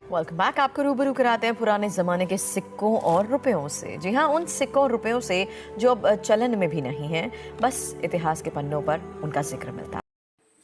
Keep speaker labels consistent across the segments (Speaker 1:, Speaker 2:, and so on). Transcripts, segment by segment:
Speaker 1: Welcome back. आपको रूबरू कराते हैं पुराने ज़माने के सिक्कों और रुपयों से। जी हाँ, उन सिक्कों और रुपयों से जो अब चलन में भी नहीं है, बस इतिहास के पन्नों पर उनका जिक्र मिलता है।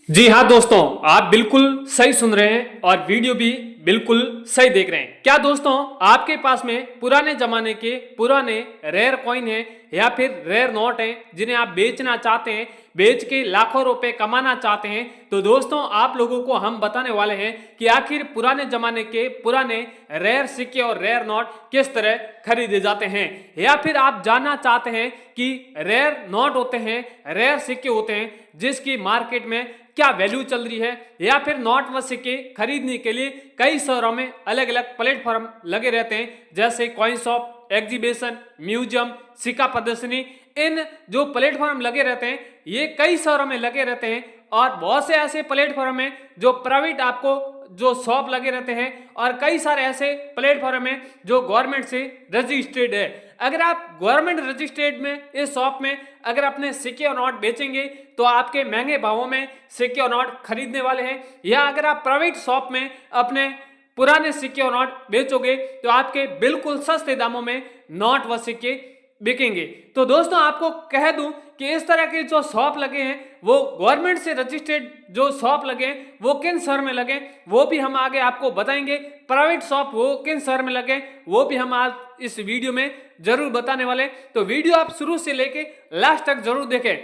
Speaker 2: जी हाँ दोस्तों, आप बिल्कुल सही सुन रहे हैं और वीडियो भी बिल्कुल सही देख रहे हैं। क्या दोस्तों, आपके पास में पुराने जमाने के पुराने रेयर कॉइन है या फिर रेयर नोट है जिन्हें आप बेचना चाहते हैं, बेच के लाखों रुपए कमाना चाहते हैं? तो दोस्तों, आप लोगों को हम बताने वाले हैं कि आखिर पुराने जमाने के पुराने रेयर सिक्के और रेयर नोट किस तरह खरीदे जाते हैं, या फिर आप जानना चाहते हैं कि रेयर नोट होते हैं, रेयर सिक्के होते हैं जिसकी मार्केट में क्या वैल्यू चल रही है, या फिर नोट व सिक्के खरीदने के लिए कई शहरों में अलग अलग प्लेटफॉर्म लगे रहते हैं, जैसे कॉइन शॉप, एग्जीबिशन, म्यूजियम, सिक्का प्रदर्शनी। इन जो प्लेटफॉर्म लगे रहते हैं ये कई शहरों में लगे रहते हैं, और बहुत से ऐसे प्लेटफॉर्म हैं जो प्राइवेट आपको जो शॉप लगे रहते हैं, और कई सारे ऐसे प्लेटफॉर्म हैं जो गवर्नमेंट से रजिस्टर्ड है। अगर आप गवर्नमेंट रजिस्टर्ड में इस शॉप में अगर अपने सिक्के और नोट बेचेंगे तो आपके महंगे भावों में सिक्के और नोट खरीदने वाले हैं, या अगर आप प्राइवेट शॉप में अपने पुराने सिक्के और नोट बेचोगे तो आपके बिल्कुल सस्ते दामों में नोट व सिक्के बिकेंगे। तो दोस्तों, आपको कह दूं कि इस तरह के जो शॉप लगे हैं वो गवर्नमेंट से रजिस्टर्ड जो शॉप लगे हैं वो किन शहर में लगे वो भी हम आगे आपको बताएंगे। प्राइवेट शॉप वो किन शहर में लगे वो भी हम आज इस वीडियो में जरूर बताने वाले। तो वीडियो आप शुरू से लेके लास्ट तक जरूर देखें।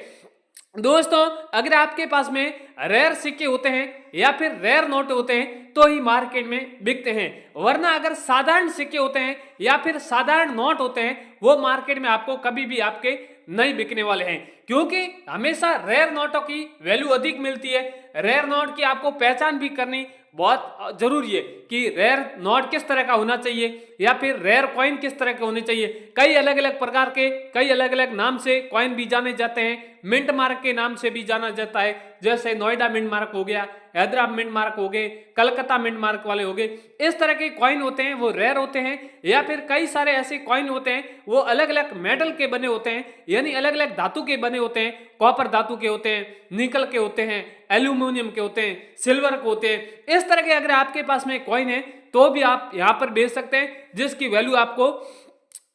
Speaker 2: दोस्तों, अगर आपके पास में रेयर सिक्के होते हैं या फिर रेयर नोट होते हैं तो ही मार्केट में बिकते हैं, वरना अगर साधारण सिक्के होते हैं या फिर साधारण नोट होते हैं वो मार्केट में आपको कभी भी आपके नहीं बिकने वाले हैं, क्योंकि हमेशा रेयर नोटों की वैल्यू अधिक मिलती है। रेयर नोट की आपको पहचान भी करनी बहुत जरूरी है कि रेयर नोट किस तरह का होना चाहिए या फिर रेयर कॉइन किस तरह के होने चाहिए। कई अलग अलग प्रकार के कई अलग अलग नाम से कॉइन भी जाने जाते हैं, मिंट मार्क के नाम से भी जाना जाता है, जैसे नोएडा मिंट मार्क हो गया, हैदराबाद मिंट मार्क हो गए, कलकत्ता मिंट मार्क वाले हो गए। इस तरह के कॉइन होते हैं वो रेयर होते हैं, या फिर कई सारे ऐसे कॉइन होते हैं वो अलग अलग मेटल के बने होते हैं, यानी अलग अलग धातु के बने होते हैं। कॉपर धातु के होते हैं, निकल के होते हैं, एल्यूमिनियम के होते हैं, सिल्वर के होते हैं। इस तरह के अगर आपके पास में कॉइन है तो भी आप यहाँ पर बेच सकते हैं, जिसकी वैल्यू आपको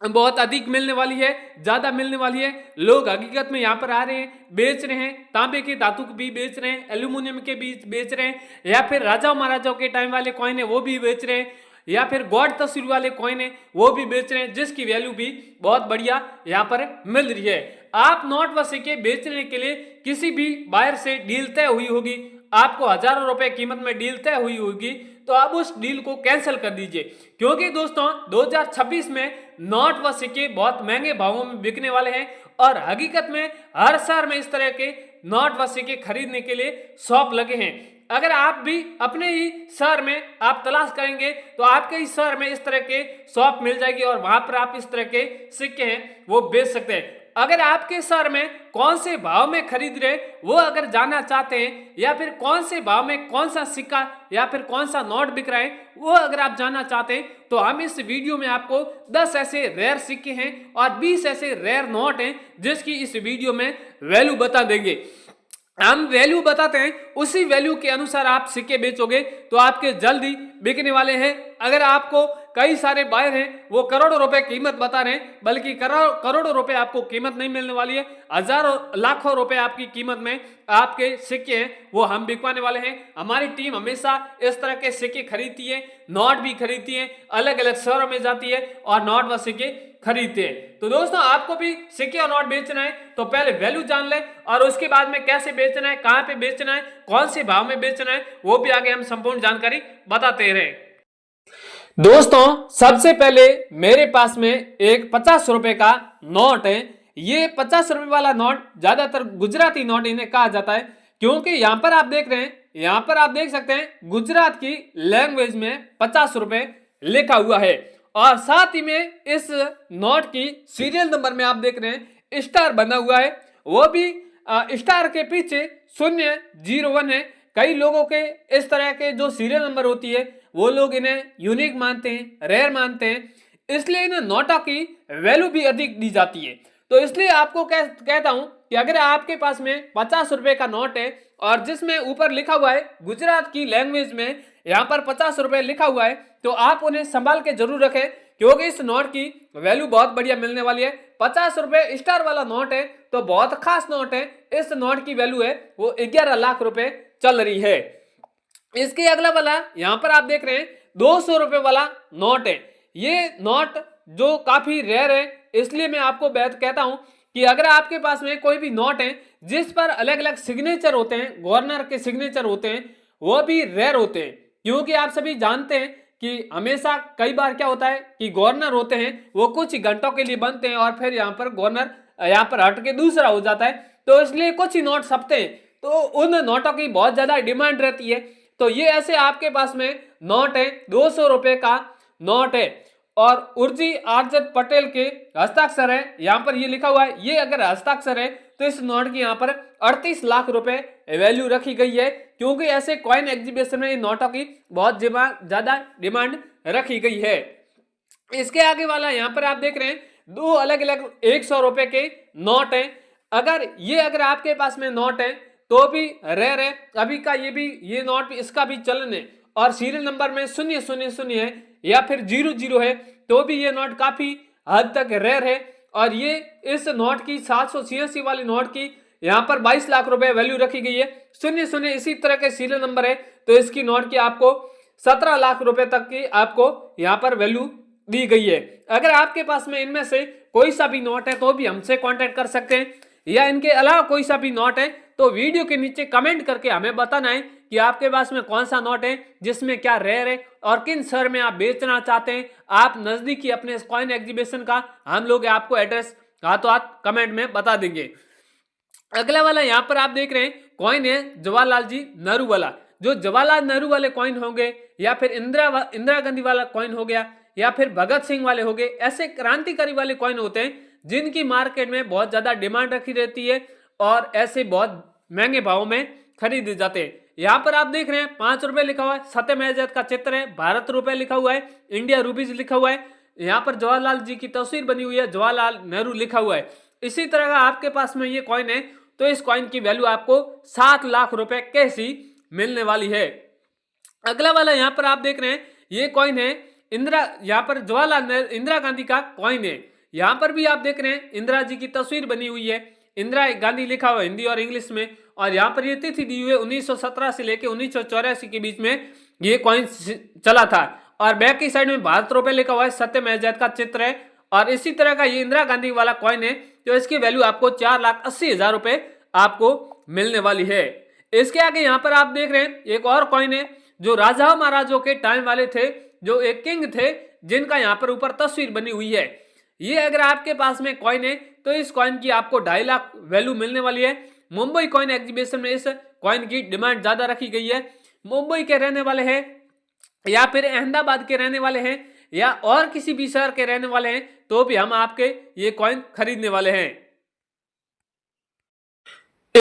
Speaker 2: बहुत अधिक मिलने वाली है, ज्यादा मिलने वाली है। लोग हकीकत में यहाँ पर आ रहे हैं, बेच रहे हैं, तांबे के धातु भी बेच रहे हैं, एल्यूमिनियम के भी बेच रहे हैं, या फिर राजाओं महाराजाओं के टाइम वाले कॉइन है वो भी बेच रहे हैं, या फिर गॉड तस्वीर वाले कॉइन है वो भी बेच रहे हैं, जिसकी वैल्यू भी बहुत बढ़िया यहाँ पर मिल रही है। आप नोट व सिक्के बेचने के लिए किसी भी बायर से डील तय हुई होगी, आपको हजारों रुपए कीमत में डील तय हुई होगी, तो आप उस डील को कैंसिल कर दीजिए, क्योंकि दोस्तों 2026 में नोट व सिक्के बहुत महंगे भावों में बिकने वाले हैं, और हकीकत में हर शहर में इस तरह के नोट व सिक्के खरीदने के लिए शॉप लगे हैं। अगर आप भी अपने ही शहर में आप तलाश करेंगे तो आपके ही शहर में इस तरह के शॉप मिल जाएगी, और वहां पर आप इस तरह के सिक्के हैं वो बेच सकते हैं। अगर आपके शहर में कौन से भाव में खरीद रहे वो अगर जानना चाहते हैं, या फिर कौन से भाव में कौन सा सिक्का या फिर कौन सा नोट बिक रहा है वो अगर आप जानना चाहते हैं, तो हम इस वीडियो में आपको 10 ऐसे रेयर सिक्के हैं और 20 ऐसे रेयर नोट हैं जिसकी इस वीडियो में वैल्यू बता देंगे। हम वैल्यू बताते हैं, उसी वैल्यू के अनुसार आप सिक्के बेचोगे तो आपके जल्दी बिकने वाले हैं। अगर आपको कई सारे बायर हैं वो करोड़ों रुपए कीमत बता रहे हैं, बल्कि करोड़ों रुपए आपको कीमत नहीं मिलने वाली है, हजारों लाखों रुपए आपकी कीमत में आपके सिक्के हैं वो हम बिकवाने वाले हैं। हमारी टीम हमेशा इस तरह के सिक्के खरीदती है, नोट भी खरीदती है, अलग अलग शहरों में जाती है और नोट व सिक्के खरीदते हैं। तो दोस्तों, आपको भी सिक्के और नोट बेचना है तो पहले वैल्यू जान ले, और उसके बाद में कैसे बेचना है, कहां पे बेचना है, कौन से भाव में बेचना है वो भी आगे हम संपूर्ण जानकारी बताते रहे। दोस्तों, सबसे पहले मेरे पास में एक 50 रुपए का नोट है। ये 50 रुपए वाला नोट ज्यादातर गुजराती नोट इन्हें कहा जाता है, क्योंकि यहां पर आप देख रहे हैं, यहां पर आप देख सकते हैं गुजरात की लैंग्वेज में 50 रुपए लिखा हुआ है, और साथ ही में इस नोट की सीरियल नंबर में आप देख रहे हैं स्टार बना हुआ है, वो भी स्टार के पीछे 001 है। कई लोगों के इस तरह के जो सीरियल नंबर होती है वो लोग इन्हें यूनिक मानते हैं, रेयर मानते हैं, इसलिए इन्हें नोटों की वैल्यू भी अधिक दी जाती है। तो इसलिए आपको कहता हूं कि अगर आपके पास में 50 रुपए का नोट है और जिसमें ऊपर लिखा हुआ है गुजरात की लैंग्वेज में यहाँ पर 50 रुपए लिखा हुआ है, तो आप उन्हें संभाल के जरूर रखें, क्योंकि इस नोट की वैल्यू बहुत बढ़िया मिलने वाली है। 50 रुपए स्टार वाला नोट है, तो बहुत खास नोट है। इस नोट की वैल्यू है वो 11 लाख रुपए चल रही है। इसके अगला वाला यहाँ पर आप देख रहे हैं 200 रुपए वाला नोट है। ये नोट जो काफी रेयर है, इसलिए मैं आपको कहता हूं कि अगर आपके पास में कोई भी नोट है जिस पर अलग अलग सिग्नेचर होते हैं, गवर्नर के सिग्नेचर होते हैं, वो भी रेयर होते हैं। क्योंकि आप सभी जानते हैं कि हमेशा कई बार क्या होता है कि गवर्नर होते हैं वो कुछ घंटों के लिए बनते हैं और फिर यहाँ पर गवर्नर यहाँ पर हट के दूसरा हो जाता है, तो इसलिए कुछ ही नोट छपते हैं, तो उन नोटों की बहुत ज्यादा डिमांड रहती है। तो ये ऐसे आपके पास में नोट है, 200 रुपए का नोट है और उर्जी आरजत पटेल के हस्ताक्षर है। यहाँ पर ये लिखा हुआ है, ये अगर हस्ताक्षर है तो इस नोट की यहाँ पर 38 लाख रुपए वैल्यू रखी गई है, क्योंकि ऐसे कॉइन एग्जीबिशन में इन नोटों की बहुत ज्यादा डिमांड रखी गई है। इसके आगे वाला यहाँ पर आप देख रहे हैं दो अलग अलग 100 रुपए के नोट है। अगर आपके पास में नोट है तो भी रेयर है, अभी का ये नोट भी इसका भी चलन है और सीरियल नंबर में 000 है या फिर 00 है, तो भी ये नोट काफी हद तक रेयर है। और ये इस नोट की 786 वाली नोट की यहाँ पर 22 लाख रुपए वैल्यू रखी गई है। 00 इसी तरह के सीरियल नंबर है, तो इसकी नोट की आपको 17 लाख रुपए तक की आपको यहाँ पर वैल्यू दी गई है। अगर आपके पास में इनमें से कोई सा भी नोट है तो भी हमसे कांटेक्ट कर सकते हैं, या इनके अलावा कोई सा भी नोट है तो वीडियो के नीचे कमेंट करके हमें बताना है कि आपके पास में कौन सा नोट है, जिसमें क्या रेयर है और किन शहर में आप बेचना चाहते हैं। आप नजदीकी अपने कॉइन एग्जीबिशन का हम लोग आपको एड्रेस हाथों हाथ कमेंट में बता देंगे। अगला वाला यहाँ पर आप देख रहे हैं कॉइन है जवाहरलाल जी नेहरू वाला। जो जवाहरलाल नेहरू वाले कॉइन होंगे या फिर इंदिरा गांधी वाला कॉइन हो गया या फिर भगत सिंह वाले हो गए, ऐसे क्रांतिकारी वाले कॉइन होते हैं जिनकी मार्केट में बहुत ज्यादा डिमांड रखी रहती है और ऐसे बहुत महंगे भाव में खरीदे जाते हैं। यहाँ पर आप देख रहे हैं 5 रुपए लिखा हुआ है, सत्यम आजाद का चित्र है, भारत रुपए लिखा हुआ है, इंडिया रुपीज लिखा हुआ है, यहाँ पर जवाहरलाल जी की तस्वीर बनी हुई है, जवाहरलाल नेहरू लिखा हुआ है। इसी तरह का आपके पास में ये कॉइन है, तो इस कॉइन की वैल्यू आपको 7 लाख रुपए कैसी मिलने वाली है। अगला वाला यहाँ पर आप देख रहे हैं ये कॉइन है यहाँ पर जवाहरलाल इंदिरा गांधी का कॉइन है। यहाँ पर भी आप देख रहे हैं इंदिरा जी की तस्वीर बनी हुई है, इंदिरा गांधी लिखा हुआ है हिंदी और इंग्लिश में, और यहाँ पर ये तिथि दी हुई है 1917 से लेके 1984 के बीच में ये कॉइन चला था। और बैक की साइड में भारत रुपए लिखा हुआ है, सत्यम आजाद का चित्र है, और इसी तरह का ये इंदिरा गांधी वाला कॉइन है, तो इसकी वैल्यू आपको 4,80,000 रुपए आपको मिलने वाली है। इसके आगे यहाँ पर आप देख रहे हैं एक और कॉइन है जो राजा महाराजों के टाइम वाले थे, जो एक किंग थे जिनका यहाँ पर ऊपर तस्वीर बनी हुई है। ये अगर आपके पास में कॉइन है तो इस कॉइन की आपको 2.5 लाख वैल्यू मिलने वाली है। मुंबई कॉइन एग्जीबिशन में इस कॉइन की डिमांड ज्यादा रखी गई है। मुंबई के रहने वाले हैं या फिर अहमदाबाद के रहने वाले हैं या और किसी भी शहर के रहने वाले हैं, तो भी हम आपके ये कॉइन खरीदने वाले हैं।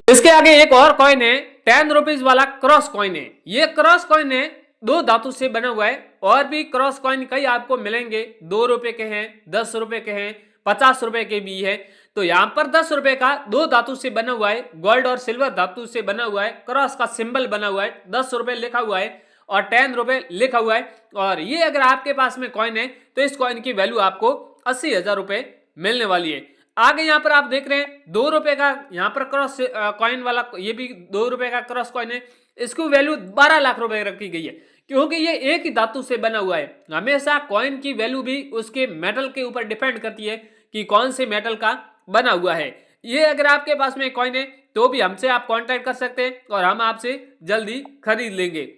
Speaker 2: इसके आगे एक और कॉइन है 10 रुपीज वाला क्रॉस कॉइन है। ये क्रॉस कॉइन है 2 धातु से बना हुआ है, और भी क्रॉस कॉइन कई आपको मिलेंगे, 2 रुपए के हैं, 10 रुपए के हैं, 50 रुपए के भी है। तो यहाँ पर 10 रुपए का 2 धातु से बना हुआ है, गोल्ड और सिल्वर धातु से बना हुआ है, क्रॉस का सिंबल बना हुआ है, 10 रुपए लिखा हुआ है और 10 रुपए लिखा हुआ है। और ये अगर आपके पास में कॉइन है तो इस कॉइन की वैल्यू आपको 80,000 रुपए मिलने वाली है। आगे यहाँ पर आप देख रहे हैं 2 रुपए का यहाँ पर क्रॉस कॉइन वाला, ये भी 2 रुपए का क्रॉस कॉइन है, इसकी वैल्यू 12 लाख रुपए रखी गई है, क्योंकि ये एक ही धातु से बना हुआ है। हमेशा कॉइन की वैल्यू भी उसके मेटल के ऊपर डिपेंड करती है कि कौन से मेटल का बना हुआ है। ये अगर आपके पास में कॉइन है तो भी हमसे आप कांटेक्ट कर सकते हैं और हम आपसे जल्दी खरीद लेंगे।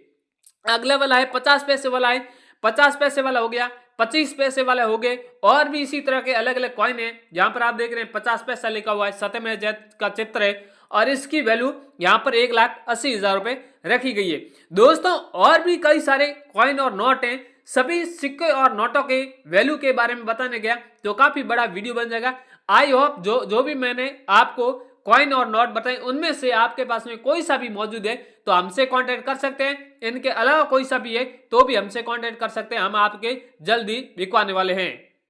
Speaker 2: अगला वाला है 50 पैसे वाला है, 50 पैसे वाला हो गया, 25 पैसे वाले हो गए, और भी इसी तरह के अलग अलग कॉइन है। यहाँ पर आप देख रहे हैं 50 पैसा लिखा हुआ है, सत्यम आजाद का चित्र है, और इसकी वैल्यू यहाँ पर 1,80,000 रुपए रखी गई है। दोस्तों और भी कई सारे कॉइन और नोट हैं, सभी सिक्के और नोटों के वैल्यू के बारे में बताने गया तो काफी बड़ा वीडियो बन जाएगा। आई होप जो भी मैंने आपको कॉइन और नोट बताए उनमें से आपके पास में कोई सा भी मौजूद है तो हमसे कांटेक्ट कर सकते हैं। इनके अलावा कोई सा भी है तो भी हमसे कांटेक्ट कर सकते हैं, हम आपके जल्दी बिकवाने वाले हैं।